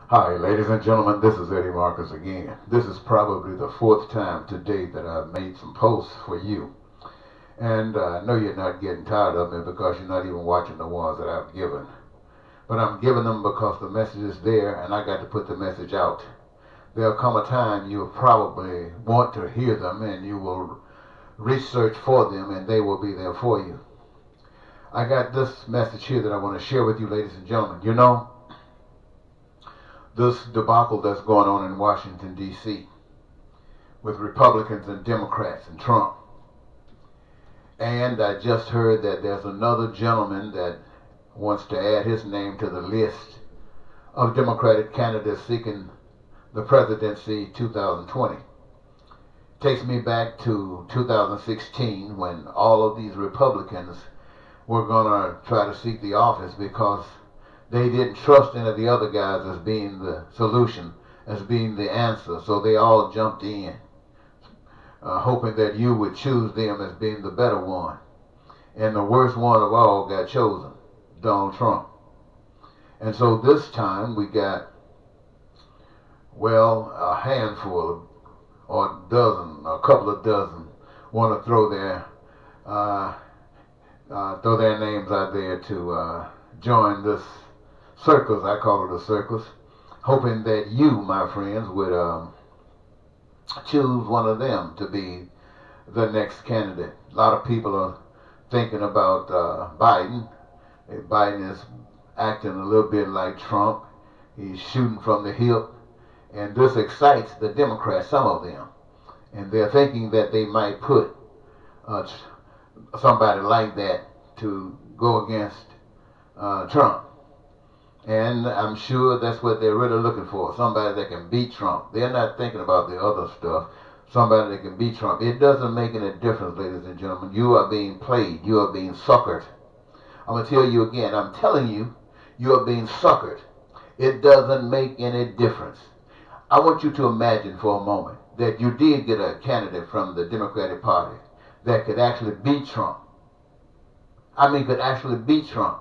Hi, ladies and gentlemen, this is Eddie Marcus again. This is probably the fourth time to date that I've made some posts for you. And I know you're not getting tired of me because you're not even watching the ones that I've given. But I'm giving them because the message is there and I got to put the message out. There'll come a time you'll probably want to hear them and you will research for them and they will be there for you. I got this message here that I want to share with you, ladies and gentlemen. You know, this debacle that's going on in Washington, D.C., with Republicans and Democrats and Trump. And I just heard that there's another gentleman that wants to add his name to the list of Democratic candidates seeking the presidency 2020. Takes me back to 2016 when all of these Republicans were going to try to seek the office because they didn't trust any of the other guys as being the solution, as being the answer. So they all jumped in, hoping that you would choose them as being the better one. And the worst one of all got chosen, Donald Trump. And so this time we got, well, a handful or a dozen, a couple of dozen, want to throw their names out there to join this circus. I call it a circus, hoping that you, my friends, would choose one of them to be the next candidate. A lot of people are thinking about Biden. Biden is acting a little bit like Trump. He's shooting from the hip, and this excites the Democrats, some of them, and they're thinking that they might put somebody like that to go against Trump. And I'm sure that's what they're really looking for, somebody that can beat Trump. They're not thinking about the other stuff, somebody that can beat Trump. It doesn't make any difference, ladies and gentlemen. You are being played. You are being suckered. I'm going to tell you again, I'm telling you, you are being suckered. It doesn't make any difference. I want you to imagine for a moment that you did get a candidate from the Democratic Party that could actually beat Trump. Could actually beat Trump.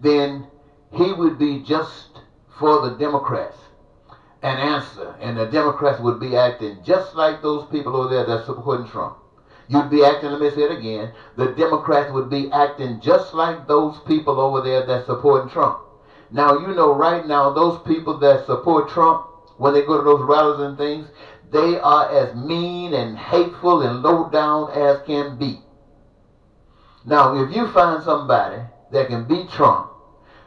Then he would be just for the Democrats an answer, and the Democrats would be acting just like those people over there that's supporting Trump. You'd be acting, let me say it again, the Democrats would be acting just like those people over there that's supporting Trump. Now, you know right now, those people that support Trump, when they go to those rallies and things, they are as mean and hateful and low down as can be. Now, if you find somebody that can beat Trump,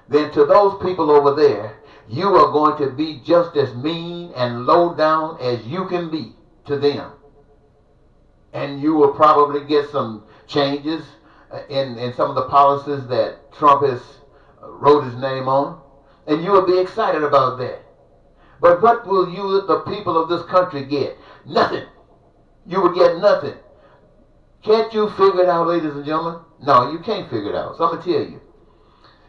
then to those people over there, you are going to be just as mean and low down as you can be to them. And you will probably get some changes in some of the policies that Trump has wrote his name on. And you will be excited about that. But what will you, the people of this country, get? Nothing. You will get nothing. Can't you figure it out, ladies and gentlemen? No, you can't figure it out. So I'm going to tell you.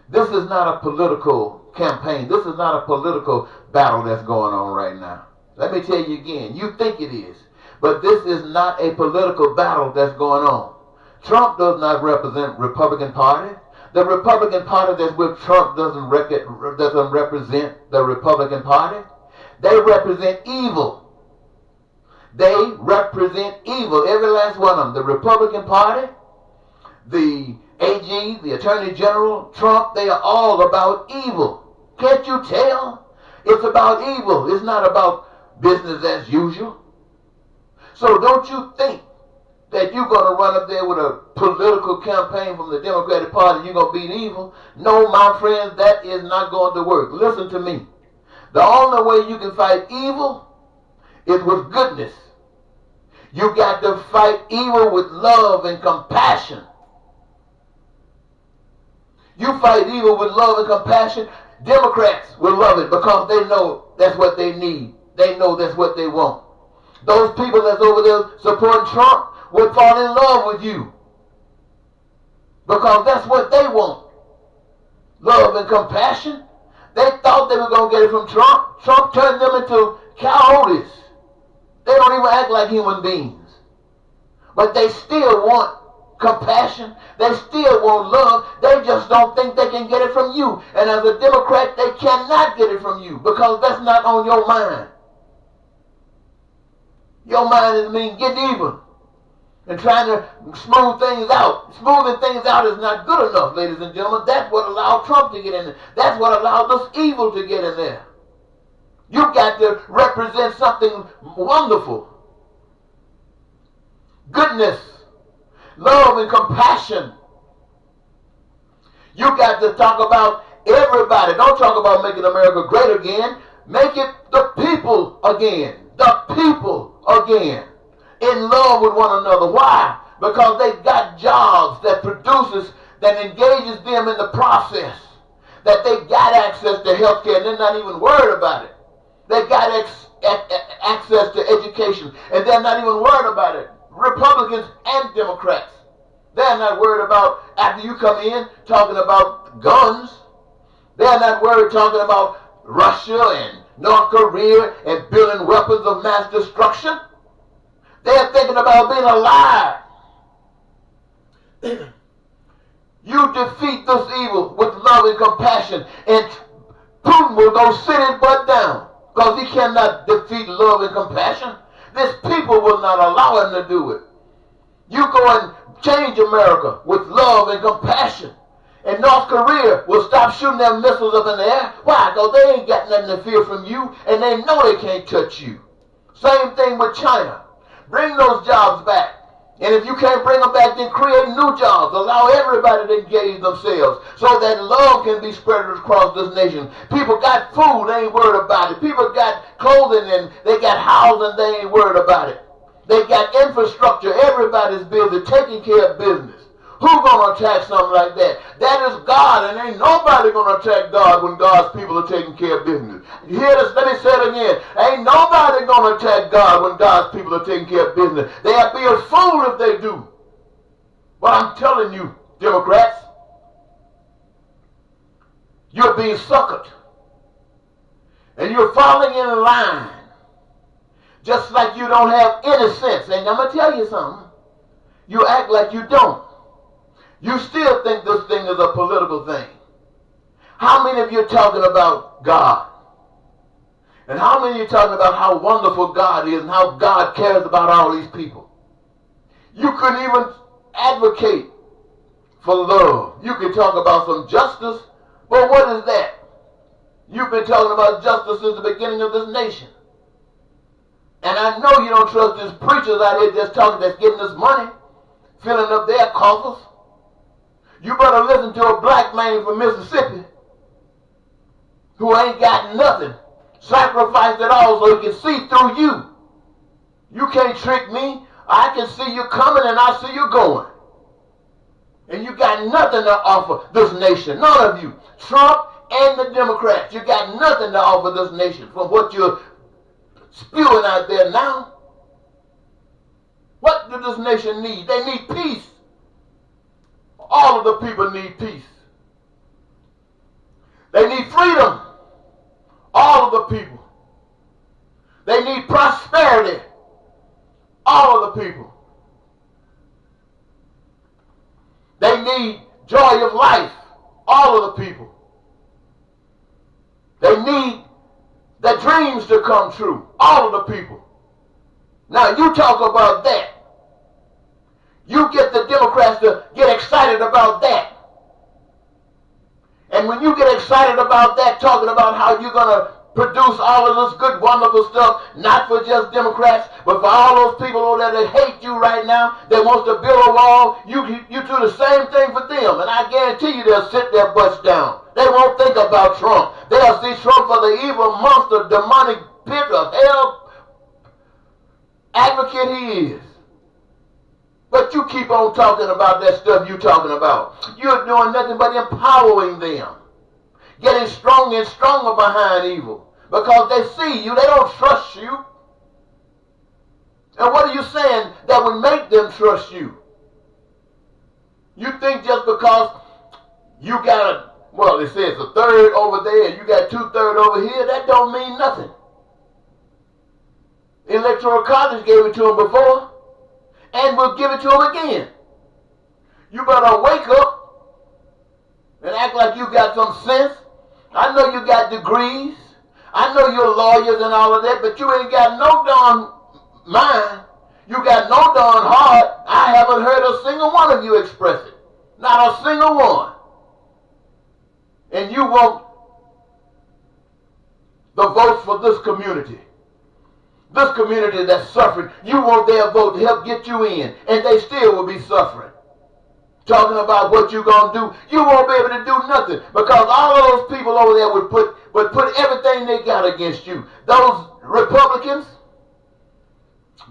This is not a political campaign. This is not a political battle that's going on right now. Let me tell you again. You think it is. But this is not a political battle that's going on. Trump does not represent Republican Party. The Republican Party that's with Trump doesn't represent the Republican Party. They represent evil. They represent evil. Every last one of them. The Republican Party, the AG, the Attorney General, Trump, they are all about evil. Can't you tell? It's about evil. It's not about business as usual. So don't you think that you're going to run up there with a political campaign from the Democratic Party and you're going to beat evil? No, my friends, that is not going to work. Listen to me. The only way you can fight evil is with goodness. You got to fight evil with love and compassion. You fight evil with love and compassion, Democrats will love it because they know that's what they need. They know that's what they want. Those people that's over there supporting Trump would fall in love with you because that's what they want. Love and compassion. They thought they were going to get it from Trump. Trump turned them into coyotes. They don't even act like human beings. But they still want compassion. They still want love. They just don't think they can get it from you. And as a Democrat, they cannot get it from you because that's not on your mind. Your mind is mean getting even and trying to smooth things out. Smoothing things out is not good enough, ladies and gentlemen. That's what allowed Trump to get in there. That's what allowed this evil to get in there. You've got to represent something wonderful. Goodness, love, and compassion. You got to talk about everybody. Don't talk about making America great again. Make it the people again. The people again. In love with one another. Why? Because they got jobs that produces, that engages them in the process. That they got access to health care and they're not even worried about it. They got access to education and they're not even worried about it. Republicans and Democrats. They're not worried about, after you come in, talking about guns. They're not worried talking about Russia and North Korea and building weapons of mass destruction. They're thinking about being alive. You defeat this evil with love and compassion, and Putin will go sit his butt down because he cannot defeat love and compassion. This people will not allow him to do it. You go and change America with love and compassion. And North Korea will stop shooting their missiles up in the air. Why? Because they ain't got nothing to fear from you, and they know they can't touch you. Same thing with China. Bring those jobs back. And if you can't bring them back, then create new jobs. Allow everybody to engage themselves so that love can be spread across this nation. People got food, they ain't worried about it. People got clothing and they got housing, they ain't worried about it. They got infrastructure, everybody's busy taking care of business. Who's going to attack something like that? That is God, and ain't nobody going to attack God when God's people are taking care of business. You hear this? Let me say it again. Ain't nobody going to attack God when God's people are taking care of business. They'll be a fool if they do. But I'm telling you, Democrats, you're being suckered. And you're falling in line. Just like you don't have any sense. And I'm going to tell you something. You act like you don't. You still think this thing is a political thing. How many of you are talking about God? And how many of you are talking about how wonderful God is and how God cares about all these people? You couldn't even advocate for love. You can talk about some justice, but what is that? You've been talking about justice since the beginning of this nation. And I know you don't trust these preachers out here just talking, that's getting this money, filling up their coffers. You better listen to a black man from Mississippi who ain't got nothing, sacrificed it all so he can see through you. You can't trick me. I can see you coming and I see you going. And you got nothing to offer this nation. None of you. Trump and the Democrats. You got nothing to offer this nation from what you're spewing out there now. What does this nation need? They need peace. All of the people need peace. They need freedom. All of the people. They need prosperity. All of the people. They need joy of life. All of the people. They need their dreams to come true. All of the people. Now you talk about that. You get the Democrats to get excited about that. And when you get excited about that, talking about how you're going to produce all of this good, wonderful stuff, not for just Democrats, but for all those people over there that hate you right now, that wants to build a wall, you do the same thing for them. And I guarantee you they'll sit their butts down. They won't think about Trump. They'll see Trump for the evil monster, demonic pit of hell advocate he is. But you keep on talking about that stuff you're talking about. You're doing nothing but empowering them. Getting stronger and stronger behind evil. Because they see you, they don't trust you. And what are you saying that would make them trust you? You think just because you got it says a third over there and you got 2/3 over here, that don't mean nothing. Electoral College gave it to them before. And we'll give it to them again. You better wake up and act like you got some sense. I know you got degrees. I know you're lawyers and all of that, but you ain't got no darn mind. You got no darn heart. I haven't heard a single one of you express it. Not a single one. And you want the votes for this community. This community that's suffering. You want their vote to help get you in. And they still will be suffering. Talking about what you're going to do. You won't be able to do nothing. Because all of those people over there would put everything they got against you. Those Republicans,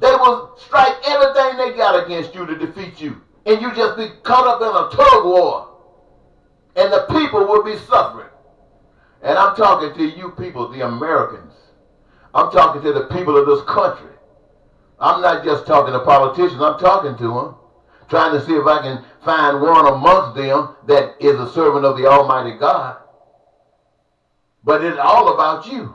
they will strike everything they got against you to defeat you. And you just be caught up in a tug war. And the people will be suffering. And I'm talking to you people, the Americans. I'm talking to the people of this country. I'm not just talking to politicians. I'm talking to them. Trying to see if I can find one amongst them that is a servant of the Almighty God. But it's all about you.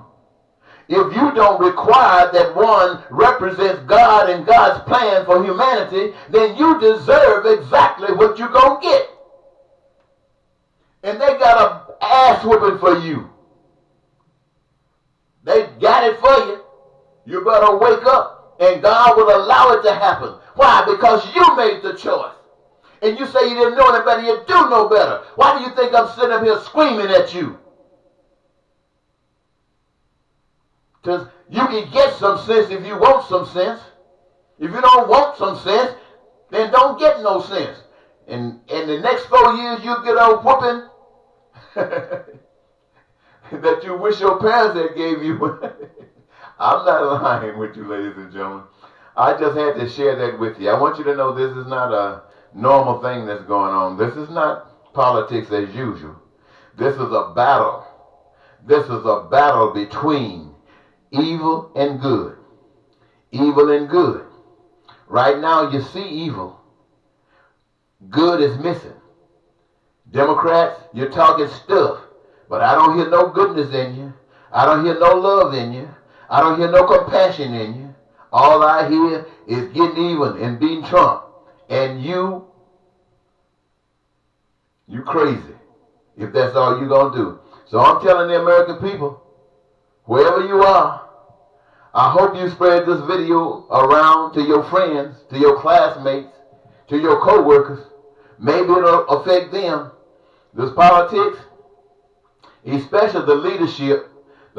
If you don't require that one represents God and God's plan for humanity, then you deserve exactly what you're going to get. And they got an ass whooping for you. They got it for you. You better wake up, and God will allow it to happen. Why? Because you made the choice. And you say you didn't know any better. You do know better. Why do you think I'm sitting up here screaming at you? Because you can get some sense if you want some sense. If you don't want some sense, then don't get no sense. And in the next 4 years, you'll get a whooping that you wish your parents had gave you. I'm not lying with you, ladies and gentlemen. I just had to share that with you. I want you to know this is not a normal thing that's going on. This is not politics as usual. This is a battle. This is a battle between evil and good. Evil and good. Right now you see evil. Good is missing. Democrats, you're talking stuff, but I don't hear no goodness in you. I don't hear no love in you. I don't hear no compassion in you. All I hear is getting even and beating Trump. And you crazy if that's all you're going to do. So I'm telling the American people, wherever you are, I hope you spread this video around to your friends, to your classmates, to your co-workers. Maybe it'll affect them. This politics, especially the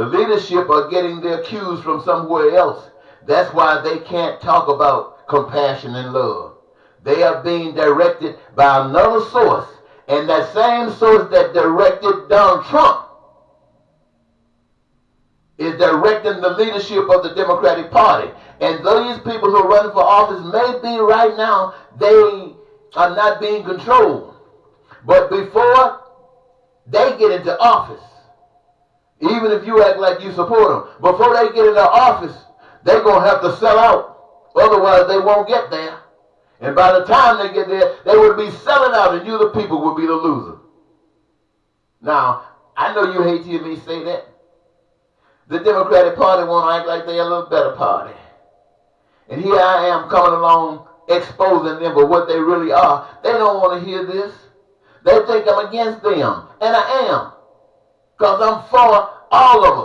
leadership are getting their cues from somewhere else. That's why they can't talk about compassion and love. They are being directed by another source. And that same source that directed Donald Trump is directing the leadership of the Democratic Party. And these people who are running for office may be right now, they are not being controlled. But before they get into office, even if you act like you support them, before they get into office, they're going to have to sell out. Otherwise, they won't get there. And by the time they get there, they will be selling out, and you, the people, will be the loser. Now, I know you hate to hear me say that. The Democratic Party want to act like they're a little better party. And here I am coming along exposing them for what they really are. They don't want to hear this. They think I'm against them. And I am. Because I'm for all of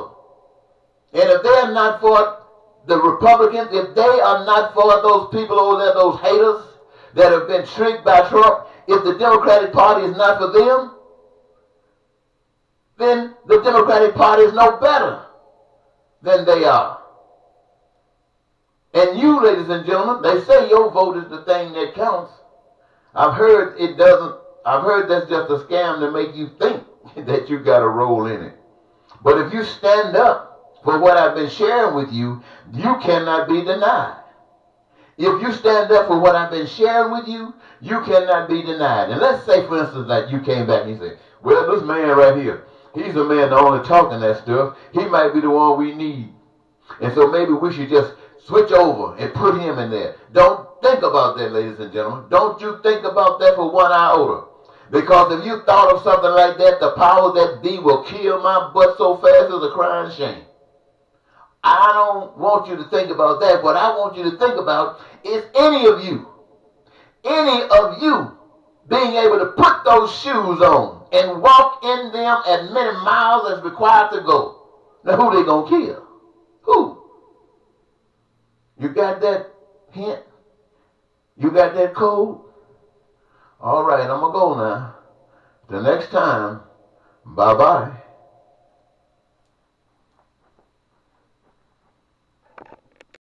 them. And if they're not for the Republicans, if they are not for those people over there, those haters that have been tricked by Trump, if the Democratic Party is not for them, then the Democratic Party is no better than they are. And you, ladies and gentlemen, they say your vote is the thing that counts. I've heard it doesn't. I've heard that's just a scam to make you think that you got a role in it. But if you stand up for what I've been sharing with you, you cannot be denied. If you stand up for what I've been sharing with you, you cannot be denied. And let's say, for instance, that you came back and you say, well, this man right here, he's the man that only talking that stuff. He might be the one we need. And so maybe we should just switch over and put him in there. Don't think about that, ladies and gentlemen. Don't you think about that for 1 iota. Because if you thought of something like that, the power that be will kill my butt so fast as a crying shame. I don't want you to think about that. What I want you to think about is any of you being able to put those shoes on and walk in them as many miles as required to go. Now who they gonna kill? Who? You got that hint? You got that code? All right, I'm gonna go now. Till next time, bye-bye.